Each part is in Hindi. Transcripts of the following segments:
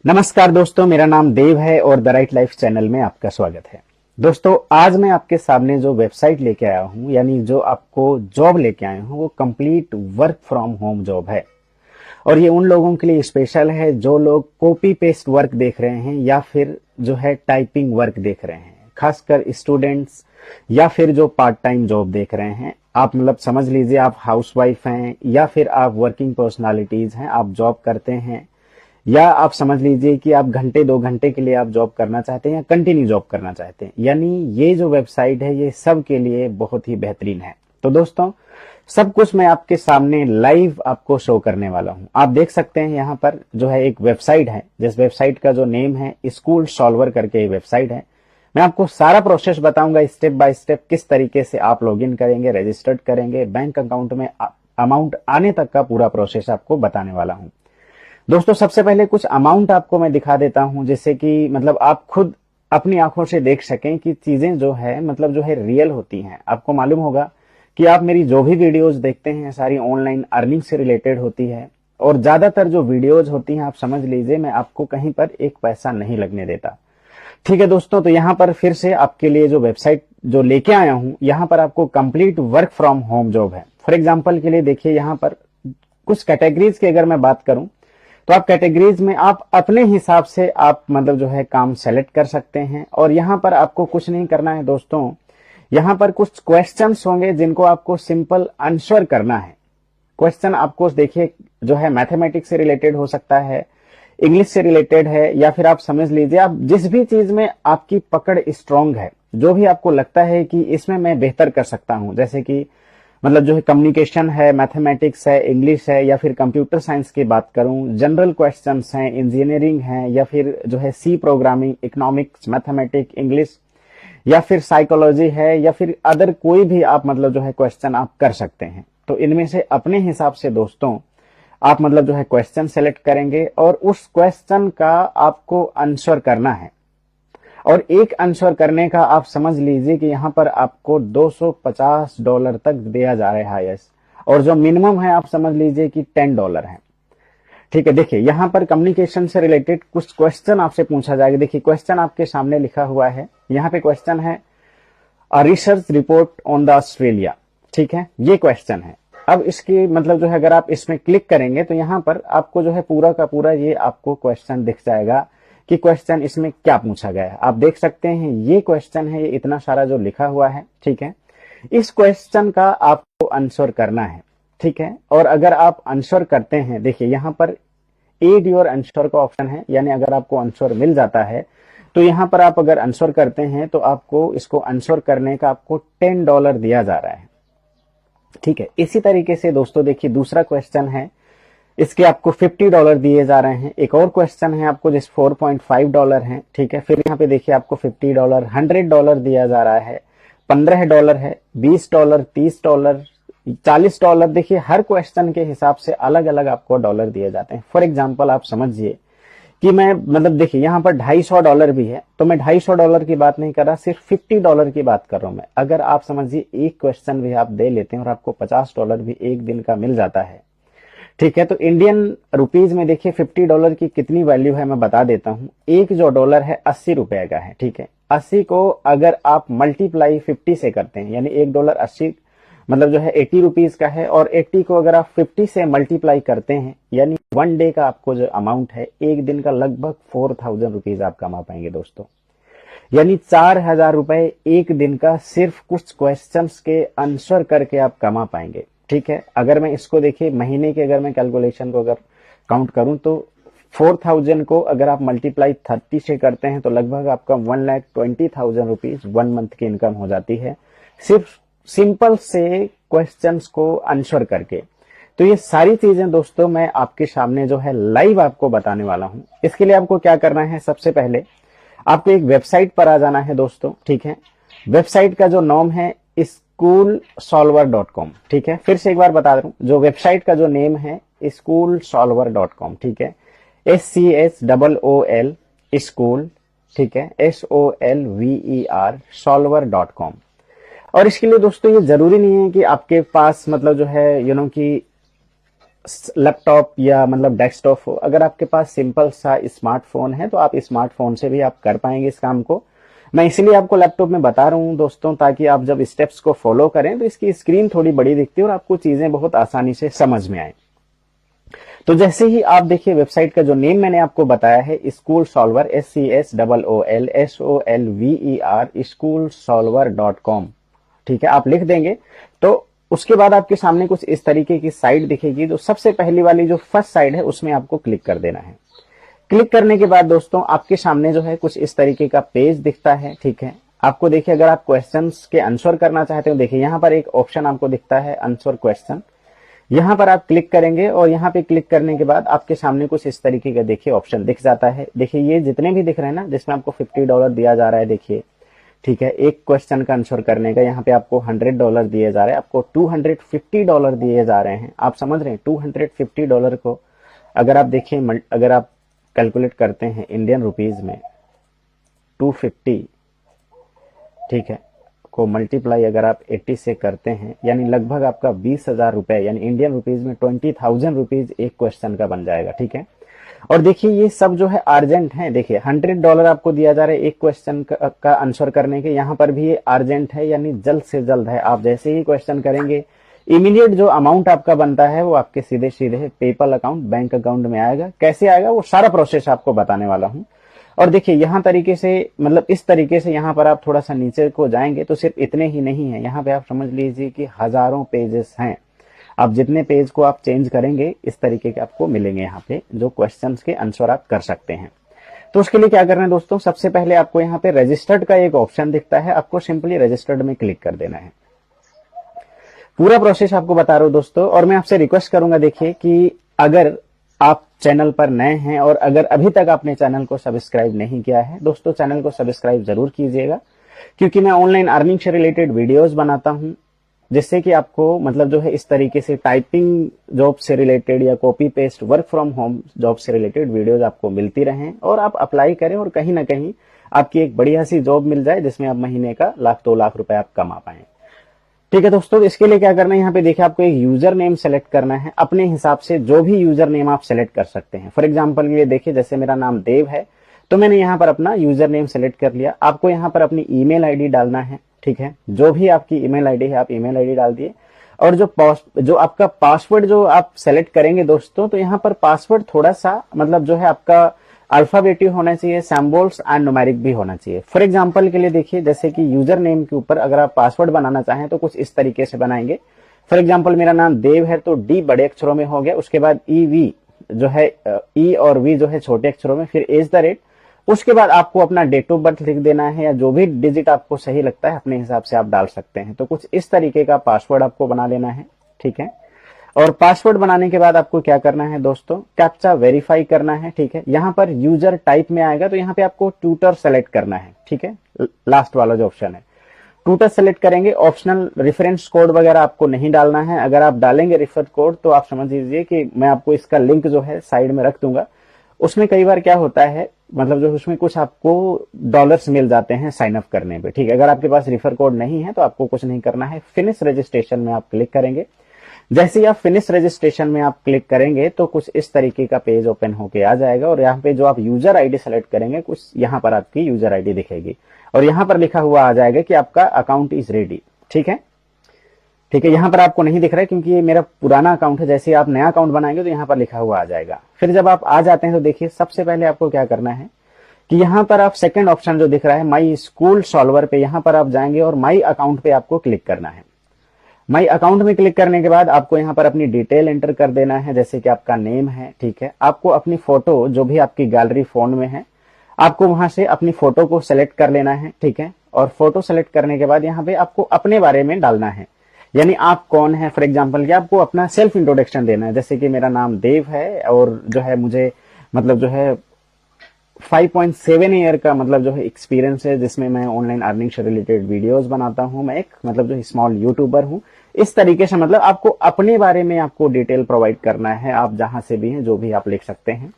नमस्कार दोस्तों, मेरा नाम देव है और द राइट लाइफ चैनल में आपका स्वागत है। दोस्तों, आज मैं आपके सामने जो वेबसाइट लेके आया हूँ, यानी जो आपको जॉब लेके आया हूँ, वो complete work from home job है। और ये उन लोगों के लिए स्पेशल है जो लोग कॉपी पेस्ट वर्क देख रहे हैं या फिर जो है टाइपिंग वर्क देख रहे हैं, खासकर स्टूडेंट्स या फिर जो पार्ट टाइम जॉब देख रहे हैं। आप मतलब समझ लीजिए, आप हाउसवाइफ हैं या फिर आप वर्किंग पर्सनालिटीज हैं, आप जॉब करते हैं, या आप समझ लीजिए कि आप घंटे 2 घंटे के लिए आप जॉब करना चाहते हैं या कंटिन्यू जॉब करना चाहते हैं। यानी ये जो वेबसाइट है ये सब के लिए बहुत ही बेहतरीन है। तो दोस्तों, सब कुछ मैं आपके सामने लाइव आपको शो करने वाला हूं। आप देख सकते हैं यहाँ पर जो है एक वेबसाइट है, जिस वेबसाइट का जो नेम है स्कूल सॉल्वर करके वेबसाइट है। मैं आपको सारा प्रोसेस बताऊंगा स्टेप बाय स्टेप, किस तरीके से आप लॉगिन करेंगे, रजिस्टर्ड करेंगे, बैंक अकाउंट में अमाउंट आने तक का पूरा प्रोसेस आपको बताने वाला हूं। दोस्तों, सबसे पहले कुछ अमाउंट आपको मैं दिखा देता हूं, जिससे कि मतलब आप खुद अपनी आंखों से देख सकें कि चीजें जो है मतलब जो है रियल होती हैं। आपको मालूम होगा कि आप मेरी जो भी वीडियोस देखते हैं सारी ऑनलाइन अर्निंग से रिलेटेड होती है, और ज्यादातर जो वीडियोज होती हैं आप समझ लीजिए मैं आपको कहीं पर एक पैसा नहीं लगने देता। ठीक है दोस्तों, तो यहाँ पर फिर से आपके लिए जो वेबसाइट जो लेके आया हूं, यहाँ पर आपको complete work from home job है। फॉर एग्जाम्पल के लिए देखिए, यहाँ पर कुछ कैटेगरीज की अगर मैं बात करूं, तो आप कैटेगरीज में आप अपने हिसाब से आप मतलब जो है काम सेलेक्ट कर सकते हैं। और यहाँ पर आपको कुछ नहीं करना है दोस्तों, यहाँ पर कुछ क्वेश्चंस होंगे जिनको आपको सिंपल आंसर करना है। क्वेश्चन आपको देखिए जो है मैथमेटिक्स से रिलेटेड हो सकता है, इंग्लिश से रिलेटेड है, या फिर आप समझ लीजिए आप जिस भी चीज में आपकी पकड़ स्ट्रांग है, जो भी आपको लगता है कि इसमें मैं बेहतर कर सकता हूं, जैसे कि मतलब जो है कम्युनिकेशन है, मैथमेटिक्स है, इंग्लिश है, या फिर कंप्यूटर साइंस की बात करूं, जनरल क्वेश्चंस हैं, इंजीनियरिंग है, या फिर जो है C programming, economics, mathematics, English, या फिर साइकोलॉजी है, या फिर अदर कोई भी आप मतलब जो है क्वेश्चन आप कर सकते हैं। तो इनमें से अपने हिसाब से दोस्तों आप मतलब जो है क्वेश्चन सेलेक्ट करेंगे और उस क्वेश्चन का आपको आंसर करना है। और एक आंसर करने का आप समझ लीजिए कि यहाँ पर आपको $250 तक दिया जा रहा है। यस, और जो मिनिमम है आप समझ लीजिए कि $10 है। ठीक है, देखिए यहाँ पर कम्युनिकेशन से रिलेटेड कुछ क्वेश्चन आपसे पूछा जाएगा। देखिए क्वेश्चन आपके सामने लिखा हुआ है, यहाँ पे क्वेश्चन है research report on the Australia. ठीक है, ये क्वेश्चन है। अब इसकी मतलब जो है अगर आप इसमें क्लिक करेंगे तो यहाँ पर आपको जो है पूरा का पूरा ये आपको क्वेश्चन दिख जाएगा कि क्वेश्चन इसमें क्या पूछा गया है। आप देख सकते हैं ये क्वेश्चन है, ये इतना सारा जो लिखा हुआ है। ठीक है, इस क्वेश्चन का आपको आंसर करना है। ठीक है, और अगर आप आंसर करते हैं, देखिए यहाँ पर एड योर आंसर का ऑप्शन है, यानी अगर आपको आंसर मिल जाता है तो यहाँ पर आप अगर आंसर करते हैं तो आपको इसको आंसर करने का आपको $10 दिया जा रहा है। ठीक है, इसी तरीके से दोस्तों देखिए दूसरा क्वेश्चन है, इसके आपको $50 दिए जा रहे हैं। एक और क्वेश्चन है आपको जिस $4.5 है। ठीक है, फिर यहाँ पे देखिए आपको $50, $100 दिया जा रहा है, $15 है, $20, $30, $40। देखिए हर क्वेश्चन के हिसाब से अलग अलग आपको डॉलर दिए जाते हैं। फॉर एग्जाम्पल आप समझिए कि मैं मतलब देखिए यहाँ पर $250 भी है, तो मैं $250 की बात नहीं कर रहा, सिर्फ $50 की बात कर रहा हूं मैं। अगर आप समझिए एक क्वेश्चन भी आप दे लेते हैं और आपको $50 भी एक दिन का मिल जाता है। ठीक है, तो इंडियन रुपीज में देखिए $50 की कितनी वैल्यू है मैं बता देता हूं। एक जो डॉलर है $80 का है। ठीक है, 80 को अगर आप मल्टीप्लाई 50 से करते हैं, यानी $1 80 मतलब जो है 80 रुपीज का है, और 80 को अगर आप 50 से मल्टीप्लाई करते हैं, यानी 1 डे का आपको जो अमाउंट है एक दिन का लगभग 4000 रुपीज आप कमा पाएंगे दोस्तों। यानी 4000 रुपए एक दिन का सिर्फ कुछ क्वेश्चंस के आंसर करके आप कमा पाएंगे। ठीक है, अगर मैं इसको देखिए महीने के अगर मैं कैलकुलेशन को अगर काउंट करूं तो 4000 को अगर आप मल्टीप्लाई 30 से करते हैं तो लगभग आपका 1,20,000 रुपीज 1 मंथ की इनकम हो जाती है, सिर्फ सिंपल से क्वेश्चंस को आंसर करके। तो ये सारी चीजें दोस्तों मैं आपके सामने जो है लाइव आपको बताने वाला हूं। इसके लिए आपको क्या करना है, सबसे पहले आपको एक वेबसाइट पर आ जाना है दोस्तों। ठीक है, वेबसाइट का जो नाम है schoolsolver.com। ठीक है, फिर से एक बार बता दूं, जो वेबसाइट का जो नेम है schoolsolver.com। ठीक है, SCHOOL स्कूल, ठीक है, SOLVER solver.com। और इसके लिए दोस्तों ये जरूरी नहीं है कि आपके पास मतलब जो है कि लैपटॉप या मतलब डेस्कटॉप हो, अगर आपके पास सिंपल सा स्मार्टफोन है तो आप स्मार्टफोन से भी आप कर पाएंगे इस काम को। मैं इसलिए आपको लैपटॉप में बता रहा हूँ दोस्तों, ताकि आप जब स्टेप्स को फॉलो करें तो इसकी स्क्रीन थोड़ी बड़ी दिखती है और आपको चीजें बहुत आसानी से समझ में आए। तो जैसे ही आप देखिए वेबसाइट का जो नेम मैंने आपको बताया है, स्कूल सॉल्वर, SCSOOLSOLVER, schoolsolver.com, ठीक है, आप लिख देंगे तो उसके बाद आपके सामने कुछ इस तरीके की साइट दिखेगी। तो सबसे पहली वाली जो फर्स्ट साइड है उसमें आपको क्लिक कर देना है। क्लिक करने के बाद दोस्तों आपके सामने जो है कुछ इस तरीके का पेज दिखता है, ठीक है। आपको देखिए अगर आप क्वेश्चंस के आंसर करना चाहते हो, देखिए यहाँ पर एक ऑप्शन आपको दिखता है आंसर क्वेश्चन, यहाँ पर आप क्लिक करेंगे और यहाँ पे क्लिक करने के बाद आपके सामने कुछ इस तरीके का देखिए ऑप्शन दिख जाता है। देखिए ये जितने भी दिख रहे हैं ना, जिसमें आपको $50 दिया जा रहा है, देखिए ठीक है, एक क्वेश्चन का आंसर करने का यहाँ पे आपको $100 दिए जा रहे हैं, आपको $250 दिए जा रहे हैं। आप समझ रहे हैं, $250 को अगर आप देखिए, अगर आप कैलकुलेट करते हैं इंडियन रुपीज में 250, ठीक है, को मल्टीप्लाई अगर आप 80 से करते हैं, यानी लगभग आपका 20,000 रुपए, यानी इंडियन रुपीज में 20,000 रुपीज एक क्वेश्चन का बन जाएगा, ठीक है। और देखिए ये सब जो है अर्जेंट है, देखिए $100 आपको दिया जा रहा है एक क्वेश्चन का आंसर करने के, यहाँ पर भी ये अर्जेंट है, यानी जल्द से जल्द है। आप जैसे ही क्वेश्चन करेंगे इमीडिएट जो अमाउंट आपका बनता है वो आपके सीधे सीधे पेपल अकाउंट, बैंक अकाउंट में आएगा। कैसे आएगा वो सारा प्रोसेस आपको बताने वाला हूँ। और देखिए यहाँ तरीके से, मतलब इस तरीके से यहाँ पर आप थोड़ा सा नीचे को जाएंगे तो सिर्फ इतने ही नहीं है, यहाँ पे आप समझ लीजिए कि हजारों पेजेस हैं। आप जितने पेज को आप चेंज करेंगे इस तरीके के आपको मिलेंगे यहाँ पे, जो क्वेश्चंस के आंसर आप कर सकते हैं। तो उसके लिए क्या करना है दोस्तों, सबसे पहले आपको यहाँ पे रजिस्टर्ड का एक ऑप्शन दिखता है, आपको सिंपली रजिस्टर्ड में क्लिक कर देना है। पूरा प्रोसेस आपको बता रहा हूं दोस्तों, और मैं आपसे रिक्वेस्ट करूंगा देखिए कि अगर आप चैनल पर नए हैं और अगर अभी तक आपने चैनल को सब्सक्राइब नहीं किया है, दोस्तों चैनल को सब्सक्राइब जरूर कीजिएगा, क्योंकि मैं ऑनलाइन अर्निंग से रिलेटेड वीडियोस बनाता हूं, जिससे कि आपको मतलब जो है इस तरीके से टाइपिंग जॉब से रिलेटेड या copy paste work from home job से रिलेटेड वीडियोस आपको मिलती रहें और आप अप्लाई करें और कहीं ना कहीं आपकी एक बढ़िया सी जॉब मिल जाए, जिसमें आप महीने का 1,00,000-2,00,000 रुपए आप कमा पाए। ठीक है दोस्तों, इसके लिए क्या करना है, यहाँ पे देखिए आपको एक यूजर नेम सेलेक्ट करना है, अपने हिसाब से जो भी यूजर नेम आप सेलेक्ट कर सकते हैं। फॉर एग्जांपल ये देखिए, जैसे मेरा नाम देव है तो मैंने यहाँ पर अपना यूजर नेम सेलेक्ट कर लिया। आपको यहाँ पर अपनी ईमेल आईडी डालना है, ठीक है, जो भी आपकी ईमेल आईडी है आप ईमेल आईडी डाल दिए। और जो आपका पासवर्ड जो आप सेलेक्ट करेंगे दोस्तों, तो यहाँ पर पासवर्ड थोड़ा सा मतलब जो है आपका अल्फाबेटिव होना चाहिए, सिंबल्स एंड न्यूमेरिक भी होना चाहिए। फॉर एग्जांपल के लिए देखिए, जैसे कि यूजर नेम के ऊपर अगर आप पासवर्ड बनाना चाहें तो कुछ इस तरीके से बनाएंगे। फॉर एग्जांपल मेरा नाम देव है तो डी बड़े अक्षरों में हो गया, उसके बाद ई वी जो है, ई और वी जो है छोटे अक्षरों में, फिर @ उसके बाद आपको अपना डेट ऑफ बर्थ लिख देना है, या जो भी डिजिट आपको सही लगता है अपने हिसाब से आप डाल सकते हैं। तो कुछ इस तरीके का पासवर्ड आपको बना लेना है, ठीक है। और पासवर्ड बनाने के बाद आपको क्या करना है दोस्तों, कैप्चा वेरीफाई करना है, ठीक है। यहाँ पर यूजर टाइप में आएगा तो यहाँ पे आपको ट्यूटर सेलेक्ट करना है, ठीक है, लास्ट वाला जो ऑप्शन है ट्यूटर सेलेक्ट करेंगे। ऑप्शनल रेफरेंस कोड वगैरह आपको नहीं डालना है, अगर आप डालेंगे रेफर कोड तो आप समझ लीजिए कि मैं आपको इसका लिंक जो है साइड में रख दूंगा। उसमें कई बार क्या होता है, मतलब जो उसमें कुछ आपको डॉलर्स मिल जाते हैं साइन अप करने पे, ठीक है। अगर आपके पास रेफर कोड नहीं है तो आपको कुछ नहीं करना है, फिनिश रजिस्ट्रेशन में आप क्लिक करेंगे। जैसे ही आप फिनिश रजिस्ट्रेशन में आप क्लिक करेंगे तो कुछ इस तरीके का पेज ओपन होके आ जाएगा, और यहाँ पे जो आप यूजर आईडी सेलेक्ट करेंगे कुछ यहाँ पर आपकी यूजर आईडी दिखेगी, और यहाँ पर लिखा हुआ आ जाएगा कि आपका अकाउंट इज रेडी, ठीक है। ठीक है, यहाँ पर आपको नहीं दिख रहा है क्योंकि ये मेरा पुराना अकाउंट है। जैसे आप नया अकाउंट बनाएंगे तो यहाँ पर लिखा हुआ आ जाएगा। फिर जब आप आ जाते हैं तो देखिए सबसे पहले आपको क्या करना है कि यहाँ पर आप सेकंड ऑप्शन जो दिख रहा है माई स्कूल सॉल्वर पे, यहाँ पर आप जाएंगे और माई अकाउंट पे आपको क्लिक करना है। माई अकाउंट में क्लिक करने के बाद आपको यहाँ पर अपनी डिटेल एंटर कर देना है, जैसे कि आपका नेम है, ठीक है। आपको अपनी फोटो जो भी आपकी गैलरी फोन में है, आपको वहां से अपनी फोटो को सेलेक्ट कर लेना है, ठीक है। और फोटो सेलेक्ट करने के बाद यहाँ पे आपको अपने बारे में डालना है, यानी आप कौन है। फॉर एग्जाम्पल कि आपको अपना सेल्फ इंट्रोडक्शन देना है, जैसे कि मेरा नाम देव है और जो है मुझे मतलब जो है 5.7 ईयर का मतलब जो है एक्सपीरियंस है, जिसमें मैं ऑनलाइन अर्निंग से रिलेटेड वीडियोस बनाता हूं। मैं एक मतलब जो स्मॉल यूट्यूबर हूं। इस तरीके से मतलब आपको अपने बारे में आपको डिटेल प्रोवाइड करना है, आप जहां से भी हैं जो भी आप लिख सकते हैं।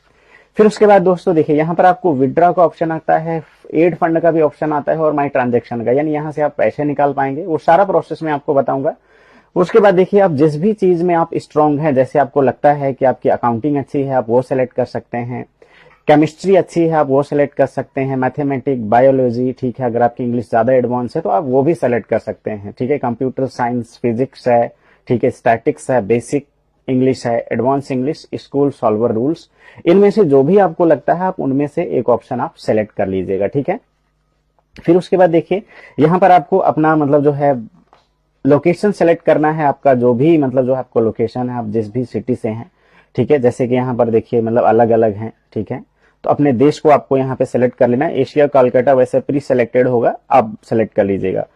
फिर उसके बाद दोस्तों देखिए यहाँ पर आपको विड्रॉ का ऑप्शन आता है, एड फंड का भी ऑप्शन आता है और माई ट्रांजेक्शन का, यानी यहाँ से आप पैसे निकाल पाएंगे। वो सारा प्रोसेस मैं आपको बताऊंगा। उसके बाद देखिए आप जिस भी चीज में आप स्ट्रांग हैं, जैसे आपको लगता है कि आपकी अकाउंटिंग अच्छी है आप वो सेलेक्ट कर सकते हैं, केमिस्ट्री अच्छी है आप वो सेलेक्ट कर सकते हैं, मैथमेटिक, बायोलॉजी, ठीक है, अगर आपकी इंग्लिश ज्यादा एडवांस है तो आप वो भी सेलेक्ट कर सकते हैं, ठीक है, कंप्यूटर साइंस, फिजिक्स है, ठीक है, स्टैटिक्स है, बेसिक इंग्लिश है, advance English, school solver rules, इनमें से जो भी आपको लगता है आप उनमें से एक ऑप्शन आप सेलेक्ट कर लीजिएगा, ठीक है। फिर उसके बाद देखिए यहां पर आपको अपना मतलब जो है लोकेशन सेलेक्ट करना है, आपका जो भी मतलब जो आपको लोकेशन है, आप जिस भी सिटी से हैं, ठीक है, जैसे कि यहाँ पर देखिए मतलब अलग अलग हैं, ठीक है, तो अपने देश को आपको यहाँ पे सेलेक्ट कर लेना है। एशिया कोलकाता वैसे प्री सेलेक्टेड होगा, आप सेलेक्ट कर लीजिएगा।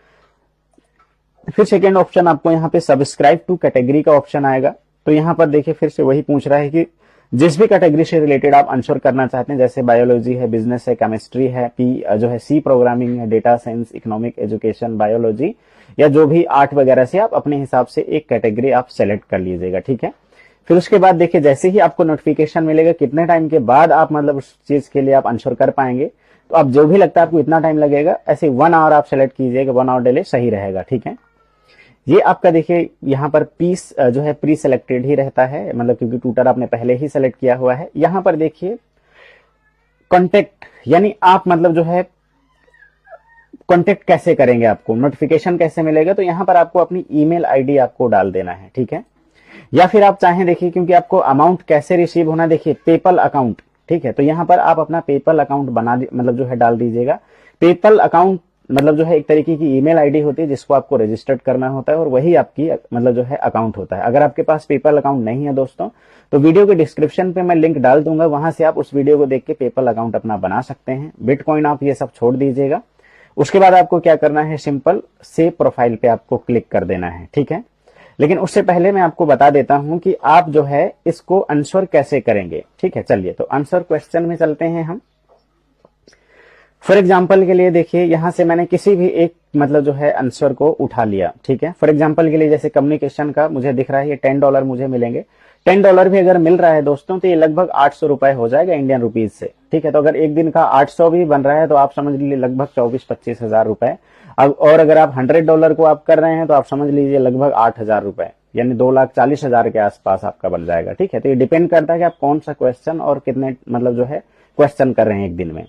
फिर सेकेंड ऑप्शन आपको यहाँ पे सब्सक्राइब टू कैटेगरी का ऑप्शन आएगा। तो यहाँ पर देखिए फिर से वही पूछ रहा है कि जिस भी कैटेगरी से रिलेटेड आप आंसर करना चाहते हैं, जैसे बायोलॉजी है, बिजनेस है, केमिस्ट्री है, पी जो है सी प्रोग्रामिंग है, data science, economic, education, biology, या जो भी आर्ट वगैरह से आप अपने हिसाब से एक कैटेगरी आप सेलेक्ट कर लीजिएगा, ठीक है। फिर उसके बाद देखिए जैसे ही आपको नोटिफिकेशन मिलेगा कितने टाइम के बाद आप मतलब उस चीज के लिए आप आंसर कर पाएंगे, तो आप जो भी लगता है आपको इतना टाइम लगेगा, ऐसे 1 आवर आप सेलेक्ट कीजिएगा, 1 आवर डिले सही रहेगा, ठीक है। ये आपका देखिए यहाँ पर पीस जो है प्री सेलेक्टेड ही रहता है, मतलब क्योंकि ट्यूटर आपने पहले ही सेलेक्ट किया हुआ है। यहाँ पर देखिए कॉन्टेक्ट, यानी आप मतलब जो है कॉन्टेक्ट कैसे करेंगे, आपको नोटिफिकेशन कैसे मिलेगा, तो यहाँ पर आपको अपनी ईमेल आईडी आपको डाल देना है, ठीक है। या फिर आप चाहें देखिए क्योंकि आपको अमाउंट कैसे रिसीव होना, देखिए पेपल अकाउंट, ठीक है, तो यहाँ पर आप अपना पेपल अकाउंट बना मतलब जो है डाल दीजिएगा। पेपल अकाउंट मतलब जो है एक तरीके की ईमेल आईडी होती है जिसको आपको रजिस्टर्ड करना होता है और वही आपकी मतलब जो है अकाउंट होता है। अगर आपके पास पेपल अकाउंट नहीं है दोस्तों, तो वीडियो के डिस्क्रिप्शन पे मैं लिंक डाल दूंगा, वहां से आप उस वीडियो को देख के पेपल अकाउंट अपना बना सकते हैं। बिटकॉइन आप ये सब छोड़ दीजिएगा। उसके बाद आपको क्या करना है, सिंपल सेव प्रोफाइल पे आपको क्लिक कर देना है, ठीक है। लेकिन उससे पहले मैं आपको बता देता हूं कि आप जो है इसको आंसर कैसे करेंगे, ठीक है। चलिए तो आंसर क्वेश्चन में चलते हैं हम। फॉर एग्जाम्पल के लिए देखिए यहां से मैंने किसी भी एक मतलब जो है आंसर को उठा लिया, ठीक है। फॉर एग्जाम्पल के लिए जैसे कम्युनिकेशन का मुझे दिख रहा है ये $10 मुझे मिलेंगे। $10 भी अगर मिल रहा है दोस्तों तो ये लगभग 800 रुपए हो जाएगा इंडियन रुपीज से, ठीक है। तो अगर एक दिन का 800 भी बन रहा है तो आप समझ लीजिए लगभग 24-25 हजार रुपए। अब और अगर आप $100 को आप कर रहे हैं तो आप समझ लीजिए लगभग 8,000 रुपए, यानी 2,40,000 के आसपास आपका बन जाएगा, ठीक है। तो ये डिपेंड करता है कि आप कौन सा क्वेश्चन और कितने मतलब जो है क्वेश्चन कर रहे हैं एक दिन में,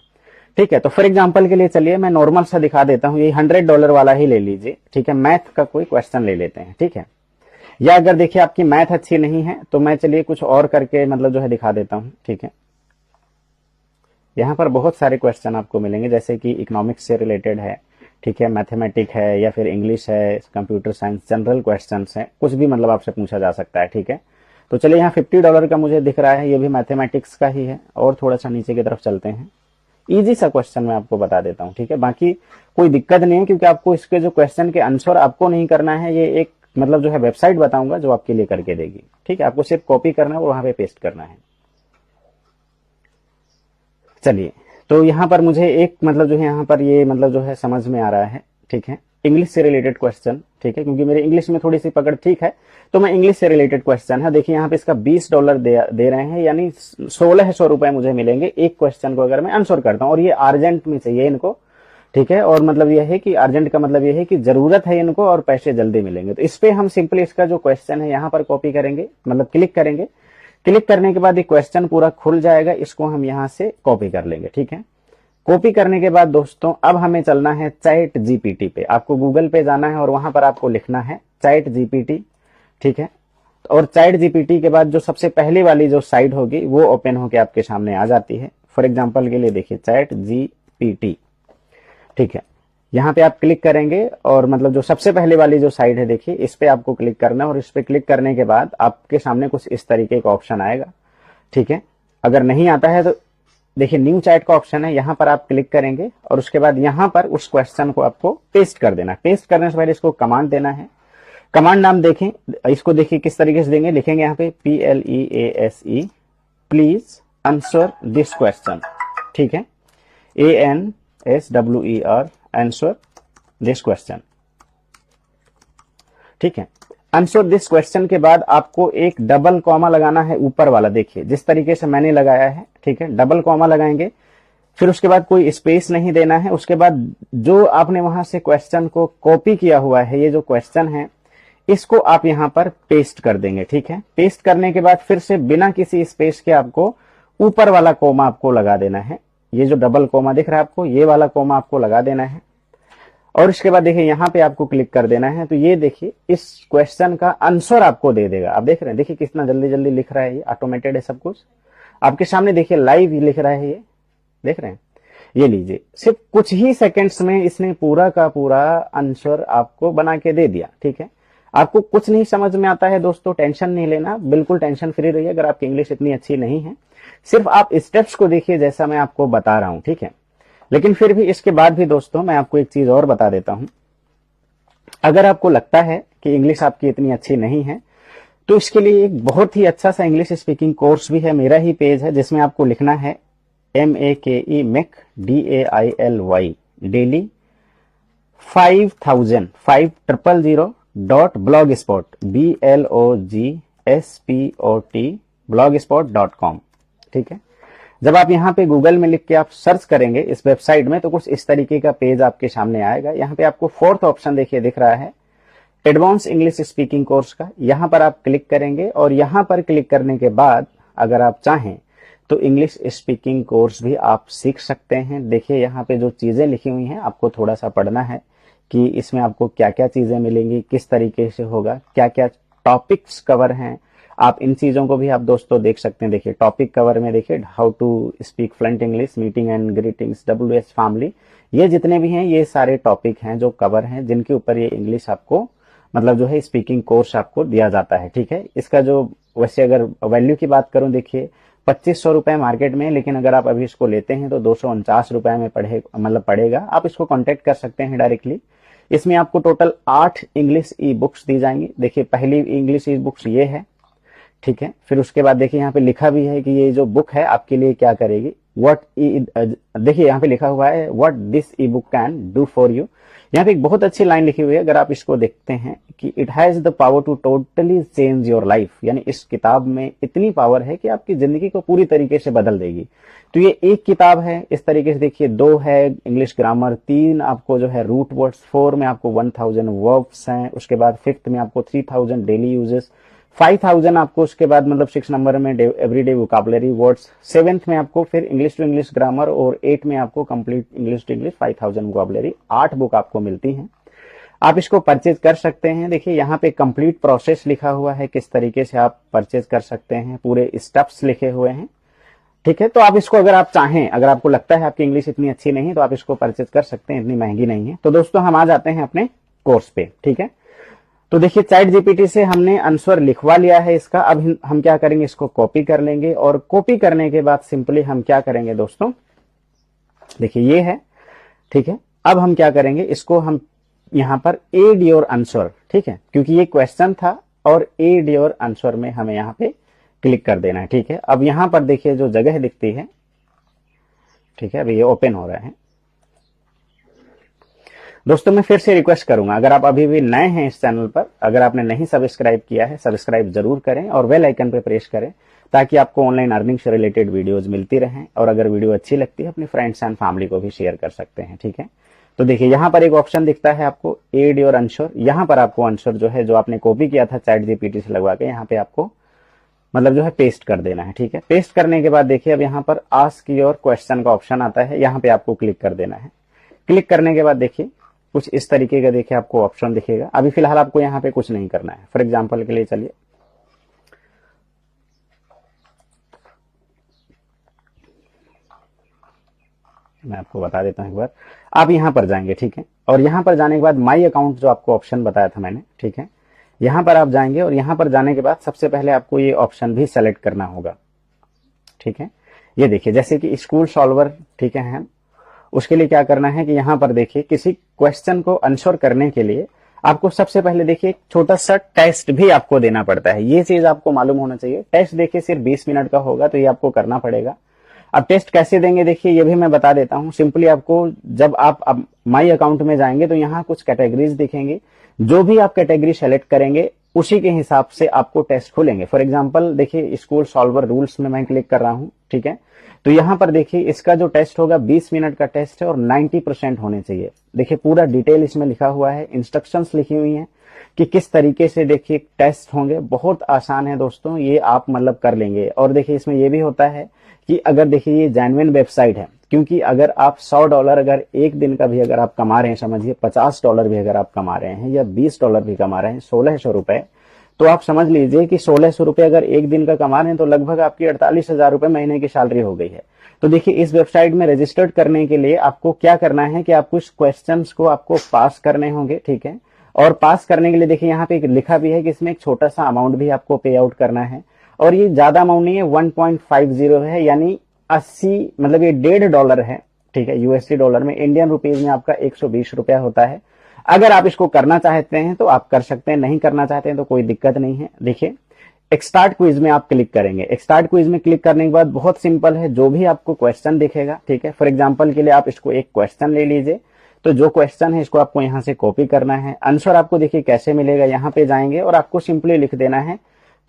ठीक है। तो फॉर एग्जाम्पल के लिए चलिए मैं नॉर्मल सा दिखा देता हूं, ये $100 वाला ही ले लीजिए, ठीक है। मैथ का कोई क्वेश्चन ले लेते हैं, ठीक है। या अगर देखिए आपकी मैथ अच्छी नहीं है तो मैं चलिए कुछ और करके मतलब जो है दिखा देता हूं, ठीक है। यहाँ पर बहुत सारे क्वेश्चन आपको मिलेंगे, जैसे कि इकोनॉमिक्स से रिलेटेड है, ठीक है, मैथमेटिक है, या फिर इंग्लिश है, कंप्यूटर साइंस, जनरल क्वेश्चंस हैं, कुछ भी मतलब आपसे पूछा जा सकता है, ठीक है। तो चलिए यहाँ $50 का मुझे दिख रहा है, ये भी मैथमेटिक्स का ही है। और थोड़ा सा नीचे की तरफ चलते हैं, इजी सा क्वेश्चन मैं आपको बता देता हूँ, ठीक है। बाकी कोई दिक्कत नहीं है क्योंकि आपको इसके जो क्वेश्चन के आंसर आपको नहीं करना है, ये एक मतलब जो है वेबसाइट बताऊंगा जो आपके लिए करके देगी, ठीक है। आपको सिर्फ कॉपी करना है और वहां पे पेस्ट करना है। चलिए तो यहाँ पर मुझे एक मतलब जो है यहाँ पर ये मतलब जो है समझ में आ रहा है, ठीक है, इंग्लिश से रिलेटेड क्वेश्चन, ठीक है, क्योंकि मेरी इंग्लिश में थोड़ी सी पकड़ ठीक है तो मैं इंग्लिश से रिलेटेड क्वेश्चन है। देखिए यहाँ पे इसका $20 दे रहे हैं, यानी 1,600 रुपए मुझे मिलेंगे एक क्वेश्चन को अगर मैं आंसर करता हूँ, और ये अर्जेंट में चाहिए इनको, ठीक है। और मतलब यह है कि अर्जेंट का मतलब यह है कि जरूरत है इनको और पैसे जल्दी मिलेंगे। तो इस पे हम सिंपली इसका जो क्वेश्चन है यहाँ पर कॉपी करेंगे, मतलब क्लिक करेंगे। क्लिक करने के बाद ये क्वेश्चन पूरा खुल जाएगा, इसको हम यहाँ से कॉपी कर लेंगे, ठीक है। कॉपी करने के बाद दोस्तों अब हमें चलना है चैट जीपीटी पे। आपको गूगल पे जाना है और वहां पर आपको लिखना है चैट जीपीटी, ठीक है। और चैट जीपीटी के बाद जो सबसे पहली वाली जो साइट होगी वो ओपन होकर आपके सामने आ जाती है। फॉर एग्जाम्पल के लिए देखिए चैट जीपीटी, ठीक है, यहाँ पे आप क्लिक करेंगे और मतलब जो सबसे पहले वाली जो साइट है देखिए इस पे आपको क्लिक करना है। और इस पे क्लिक करने के बाद आपके सामने कुछ इस तरीके का ऑप्शन आएगा, ठीक है। अगर नहीं आता है तो देखिए न्यू चैट का ऑप्शन है, यहाँ पर आप क्लिक करेंगे और उसके बाद यहाँ पर उस क्वेश्चन को आपको पेस्ट कर देना है। पेस्ट करने से पहले इसको कमांड देना है। कमांड नाम देखें, इसको देखिए किस तरीके से देंगे, लिखेंगे यहाँ पे PLEASE please answer this question, ठीक है, ANSWER आंसर दिस क्वेश्चन, ठीक है। आंसर दिस क्वेश्चन के बाद आपको एक डबल कॉमा लगाना है ऊपर वाला, देखिए जिस तरीके से मैंने लगाया है, ठीक है, डबल कॉमा लगाएंगे। फिर उसके बाद कोई स्पेस नहीं देना है। उसके बाद जो आपने वहां से क्वेश्चन को कॉपी किया हुआ है, ये जो क्वेश्चन है इसको आप यहां पर पेस्ट कर देंगे। ठीक है, पेस्ट करने के बाद फिर से बिना किसी स्पेस के आपको ऊपर वाला कोमा आपको लगा देना है। ये जो डबल कोमा दिख रहा है आपको, ये वाला कोमा आपको लगा देना है और इसके बाद देखिए यहां पे आपको क्लिक कर देना है। तो ये देखिए इस क्वेश्चन का आंसर आपको दे देगा। आप देख रहे हैं, देखिए कितना जल्दी जल्दी लिख रहा है, ये ऑटोमेटेड है सब कुछ आपके सामने। देखिए लाइव लिख रहा है, ये देख रहे हैं। ये लीजिए, सिर्फ कुछ ही सेकंड्स में इसने पूरा का पूरा आंसर आपको बना के दे दिया। ठीक है, आपको कुछ नहीं समझ में आता है दोस्तों, टेंशन नहीं लेना, बिल्कुल टेंशन फ्री रहिए। अगर आपकी इंग्लिश इतनी अच्छी नहीं है, सिर्फ आप स्टेप्स को देखिए जैसा मैं आपको बता रहा हूं। ठीक है, लेकिन फिर भी इसके बाद भी दोस्तों मैं आपको एक चीज और बता देता हूं। अगर आपको लगता है कि इंग्लिश आपकी इतनी अच्छी नहीं है, तो इसके लिए एक बहुत ही अच्छा सा इंग्लिश स्पीकिंग कोर्स भी है, मेरा ही पेज है, जिसमें आपको लिखना है MEKE MEC DAILY daily 5000 blogspot.blogspot.com। ठीक है, जब आप यहाँ पे गूगल में लिख के आप सर्च करेंगे इस वेबसाइट में, तो कुछ इस तरीके का पेज आपके सामने आएगा। यहाँ पे आपको फोर्थ ऑप्शन देखिए दिख रहा है, एडवांस इंग्लिश स्पीकिंग कोर्स का। यहाँ पर आप क्लिक करेंगे और यहाँ पर क्लिक करने के बाद अगर आप चाहें तो इंग्लिश स्पीकिंग कोर्स भी आप सीख सकते हैं। देखिए यहाँ पे जो चीजें लिखी हुई हैं आपको थोड़ा सा पढ़ना है कि इसमें आपको क्या क्या चीजें मिलेंगी, किस तरीके से होगा, क्या क्या टॉपिक्स कवर हैं। आप इन चीजों को भी आप दोस्तों देख सकते हैं। देखिए टॉपिक कवर में देखिए how to speak fluent English, meeting and greetings, WH family, ये जितने भी हैं ये सारे टॉपिक हैं जो कवर हैं, जिनके ऊपर ये इंग्लिश आपको मतलब जो है स्पीकिंग कोर्स आपको दिया जाता है। ठीक है, इसका जो वैसे अगर वैल्यू की बात करूं, देखिए 2500 रुपए मार्केट में, लेकिन अगर आप अभी इसको लेते हैं तो 249 रुपए में पड़ेगा। आप इसको कॉन्टेक्ट कर सकते हैं डायरेक्टली। इसमें आपको टोटल 8 इंग्लिश ई बुक्स दी जाएंगी। देखिए पहली इंग्लिश ई बुक्स ये है। ठीक है, फिर उसके बाद देखिए यहाँ पे लिखा भी है कि ये जो बुक है आपके लिए क्या करेगी, देखिए यहाँ पे लिखा हुआ है what this E book can do for you. यहाँ पे एक बहुत अच्छी लाइन लिखी हुई है, अगर आप इसको देखते हैं कि it has the power to totally change your life, यानी इस किताब में इतनी पावर है कि आपकी जिंदगी को पूरी तरीके से बदल देगी। तो ये एक किताब है इस तरीके से। देखिए 2 है इंग्लिश ग्रामर, 3 आपको जो है रूट वर्ड्स, 4 में आपको 1000 वर्ब्स हैं, उसके बाद 5th में आपको 3000 डेली यूजेस, 5000 आपको उसके बाद मतलब 6 नंबर में एवरीडे वोकैबुलरी वर्ड्स, 7th में आपको फिर इंग्लिश टू इंग्लिश ग्रामर और 8 में आपको complete English to English 5000 vocabulary. 8 book आपको मिलती हैं, आप इसको परचेज कर सकते हैं। देखिए यहाँ पे कंप्लीट प्रोसेस लिखा हुआ है, किस तरीके से आप परचेज कर सकते हैं, पूरे स्टेप्स लिखे हुए हैं। ठीक है, तो आप इसको अगर आप चाहें, अगर आपको लगता है आपकी इंग्लिश इतनी अच्छी नहीं तो आप इसको परचेज कर सकते हैं, इतनी महंगी नहीं है। तो दोस्तों हम आ जाते हैं अपने कोर्स पे। ठीक है, तो देखिए चैट जीपीटी से हमने आंसर लिखवा लिया है इसका। अब हम क्या करेंगे, इसको कॉपी कर लेंगे और कॉपी करने के बाद सिंपली हम क्या करेंगे दोस्तों, देखिए ये है। ठीक है, अब हम क्या करेंगे, इसको हम यहां पर एड योर आंसर, ठीक है, क्योंकि ये क्वेश्चन था और एड योर आंसर में हमें यहां पे क्लिक कर देना है। ठीक है, अब यहां पर देखिए जो जगह दिखती है, ठीक है, अभी ये ओपन हो रहा है। दोस्तों मैं फिर से रिक्वेस्ट करूंगा, अगर आप अभी भी नए हैं इस चैनल पर, अगर आपने नहीं सब्सक्राइब किया है, सब्सक्राइब जरूर करें और बेल आइकन पर प्रेस करें ताकि आपको ऑनलाइन अर्निंग से रिलेटेड वीडियोज मिलती रहें। और अगर वीडियो अच्छी लगती है अपने फ्रेंड्स एंड फैमिली को भी शेयर कर सकते हैं। ठीक है, तो देखिए यहाँ पर एक ऑप्शन दिखता है आपको एड योर आंसर। यहाँ पर आपको आंसर जो है, जो आपने कॉपी किया था चैट जीपीटी से लगवा के, यहाँ पे आपको मतलब जो है पेस्ट कर देना है। ठीक है, पेस्ट करने के बाद देखिए अब यहाँ पर आस्क योर क्वेश्चन का ऑप्शन आता है, यहाँ पे आपको क्लिक कर देना है। क्लिक करने के बाद देखिए कुछ इस तरीके का देखिए आपको ऑप्शन दिखेगा। अभी फिलहाल आपको यहाँ पे कुछ नहीं करना है। फॉर एग्जाम्पल के लिए चलिए मैं आपको बता देता हूं एक बार। आप यहां पर जाएंगे, ठीक है, और यहां पर जाने के बाद माई अकाउंट जो आपको ऑप्शन बताया था मैंने, ठीक है, यहां पर आप जाएंगे और यहां पर जाने के बाद सबसे पहले आपको ये ऑप्शन भी सेलेक्ट करना होगा। ठीक है, ये देखिए जैसे कि स्कूल सॉल्वर, ठीक है, उसके लिए क्या करना है कि यहां पर देखिए किसी क्वेश्चन को आंसर करने के लिए आपको सबसे पहले देखिए एक छोटा सा टेस्ट भी आपको देना पड़ता है। ये चीज आपको मालूम होना चाहिए। टेस्ट देखिए सिर्फ 20 मिनट का होगा, तो ये आपको करना पड़ेगा। अब टेस्ट कैसे देंगे देखिए ये भी मैं बता देता हूं। सिंपली आपको जब आप माई अकाउंट में जाएंगे तो यहाँ कुछ कैटेगरीज दिखेंगे, जो भी आप कैटेगरी सेलेक्ट करेंगे उसी के हिसाब से आपको टेस्ट खुलेंगे। फॉर एग्जांपल देखिए स्कूल सॉल्वर रूल्स में मैं क्लिक कर रहा हूं, ठीक है, तो यहाँ पर देखिए इसका जो टेस्ट होगा 20 मिनट का टेस्ट है और 90% होने चाहिए। देखिए पूरा डिटेल इसमें लिखा हुआ है, इंस्ट्रक्शंस लिखी हुई हैं कि किस तरीके से देखिए टेस्ट होंगे। बहुत आसान है दोस्तों, ये आप मतलब कर लेंगे। और देखिए इसमें ये भी होता है कि अगर देखिए ये जेन्युइन वेबसाइट है, क्योंकि अगर आप $100 अगर एक दिन का भी अगर आप कमा रहे हैं, समझिए $50 भी अगर आप कमा रहे हैं या $20 भी कमा रहे हैं, 1600 रुपए, तो आप समझ लीजिए कि 1600 रुपए अगर एक दिन का कमा रहे हैं तो लगभग आपकी 48,000 रुपए महीने की सैलरी हो गई है। तो देखिए इस वेबसाइट में रजिस्टर्ड करने के लिए आपको क्या करना है कि आपको इस क्वेश्चंस को आपको पास करने होंगे, ठीक है। और पास करने के लिए देखिए यहाँ पे लिखा भी है कि इसमें एक छोटा सा अमाउंट भी आपको पे आउट करना है, और ये ज्यादा अमाउंट नहीं है, 1.50 है, यानी 80 मतलब ये $1.5 है, ठीक है। यूएसडी डॉलर में, इंडियन रुपीज में आपका 120 रुपया होता है। अगर आप इसको करना चाहते हैं तो आप कर सकते हैं, नहीं करना चाहते हैं तो कोई दिक्कत नहीं है। देखिए एक्सटार्ट क्विज में आप क्लिक करेंगे। एक्सटार्ट क्विज में क्लिक करने के बाद बहुत सिंपल है, जो भी आपको क्वेश्चन दिखेगा, ठीक है। फॉर एग्जांपल के लिए आप इसको एक क्वेश्चन ले लीजिए, तो जो क्वेश्चन है इसको आपको यहाँ से कॉपी करना है। आंसर आपको देखिए कैसे मिलेगा, यहाँ पे जाएंगे और आपको सिंपली लिख देना है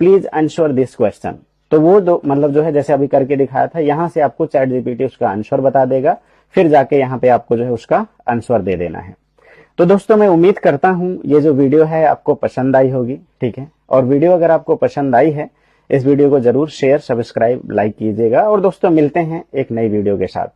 प्लीज आंसर दिस क्वेश्चन। तो वो दो मतलब जो है जैसे अभी करके दिखाया था, यहाँ से आपको चैट जीपीटी उसका आंसर बता देगा, फिर जाके यहाँ पे आपको जो है उसका आंसर दे देना है। तो दोस्तों मैं उम्मीद करता हूं ये जो वीडियो है आपको पसंद आई होगी, ठीक है। और वीडियो अगर आपको पसंद आई है, इस वीडियो को जरूर शेयर, सब्सक्राइब, लाइक कीजिएगा। और दोस्तों मिलते हैं एक नई वीडियो के साथ।